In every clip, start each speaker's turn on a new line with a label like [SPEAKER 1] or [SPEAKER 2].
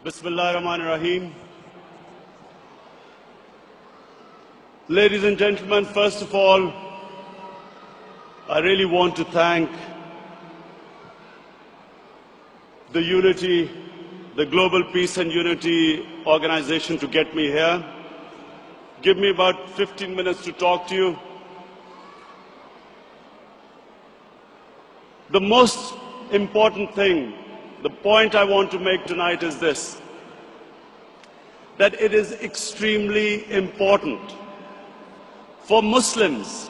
[SPEAKER 1] Bismillahirrahmanirrahim. Ladies and gentlemen, first of all, I really want to thank the Unity, the Global Peace and Unity organization to get me here. Give me about 15 minutes to talk to you. The most important thing, the point I want to make tonight is this, that it is extremely important for Muslims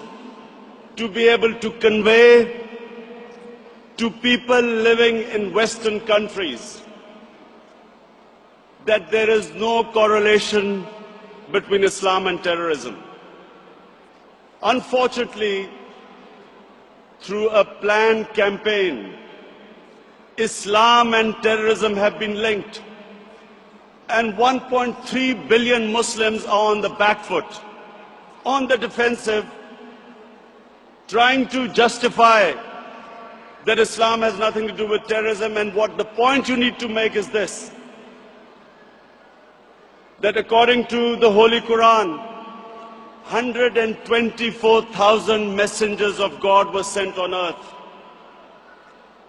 [SPEAKER 1] to be able to convey to people living in Western countries that there is no correlation between Islam and terrorism. Unfortunately, through a planned campaign, Islam and terrorism have been linked, and 1.3 billion Muslims are on the back foot, on the defensive, trying to justify that Islam has nothing to do with terrorism. And what the point you need to make is this, that according to the Holy Quran, 124,000 messengers of God were sent on earth,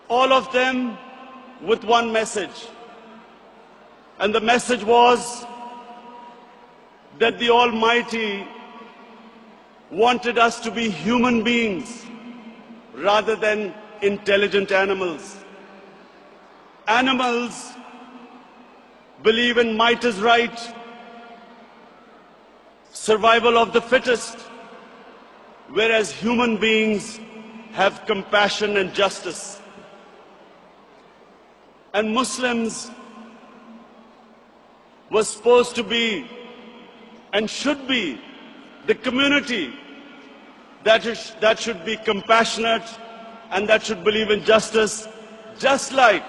[SPEAKER 1] all of them with one message. And the message was that the Almighty wanted us to be human beings rather than intelligent animals. Animals believe in might is right, survival of the fittest, whereas human beings have compassion and justice. And Muslims were supposed to be and should be the community that should be compassionate and that should believe in justice, just like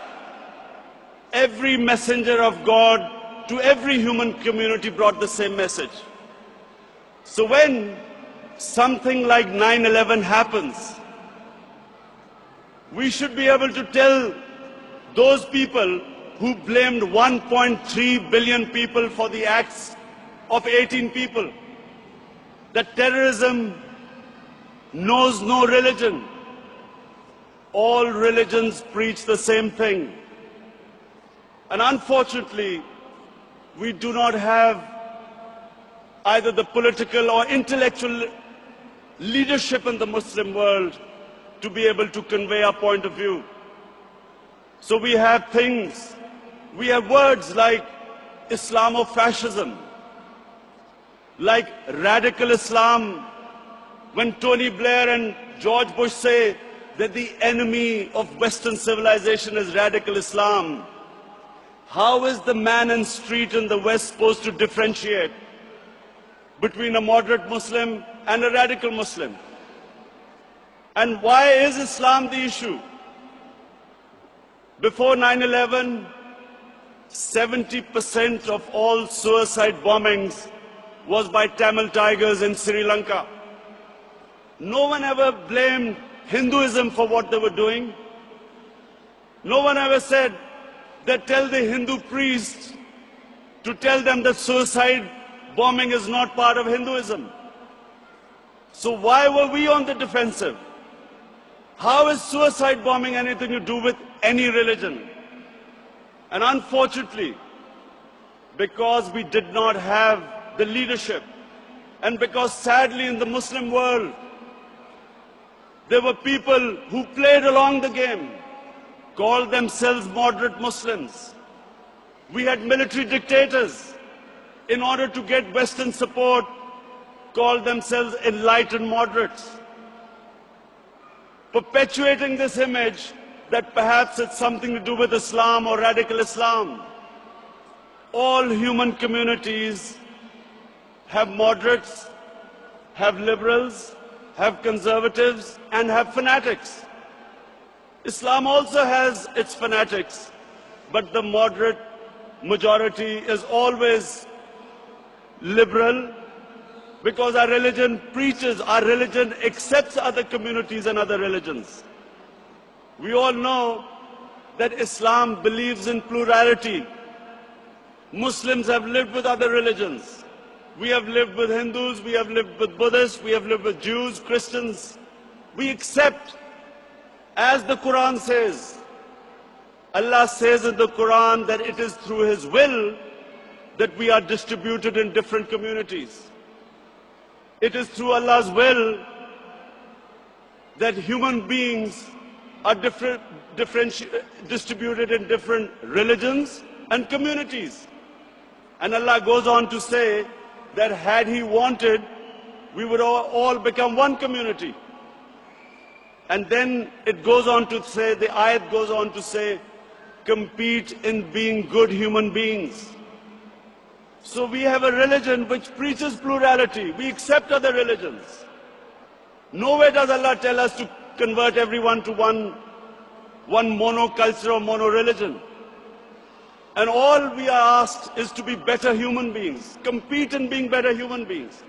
[SPEAKER 1] every messenger of God to every human community brought the same message. So when something like 9/11 happens, we should be able to tell those people who blamed 1.3 billion people for the acts of 18 people that terrorism knows no religion. All religions preach the same thing. And unfortunately, we do not have either the political or intellectual leadership in the Muslim world to be able to convey our point of view. So we have words like Islamofascism, like radical Islam, when Tony Blair and George Bush say that the enemy of Western civilization is radical Islam. How is the man in the street in the West supposed to differentiate between a moderate Muslim and a radical Muslim? And why is Islam the issue? Before 9/11, 70% of all suicide bombings was by Tamil Tigers in Sri Lanka. No one ever blamed Hinduism for what they were doing. No one ever said that tell the Hindu priests to tell them that suicide bombing is not part of Hinduism. So why were we on the defensive? How is suicide bombing anything to do with any religion? And unfortunately, because we did not have the leadership, and because sadly in the Muslim world, there were people who played along the game, called themselves moderate Muslims. We had military dictators, in order to get Western support, called themselves enlightened moderates, perpetuating this image that perhaps it's something to do with Islam or radical Islam. All human communities have moderates, have liberals, have conservatives, and have fanatics. Islam also has its fanatics, but the moderate majority is always liberal, because our religion preaches, our religion accepts other communities and other religions. We all know that Islam believes in plurality. Muslims have lived with other religions. We have lived with Hindus, we have lived with Buddhists, we have lived with Jews, Christians. We accept, as the Quran says, Allah says in the Quran that it is through His will that we are distributed in different communities. It is through Allah's will that human beings are distributed in different religions and communities. And Allah goes on to say that had He wanted, we would all become one community. And then it goes on to say, the ayat goes on to say, compete in being good human beings. So we have a religion which preaches plurality. We accept other religions. Nowhere does Allah tell us to convert everyone to one monoculture or mono-religion. And all we are asked is to be better human beings, compete in being better human beings.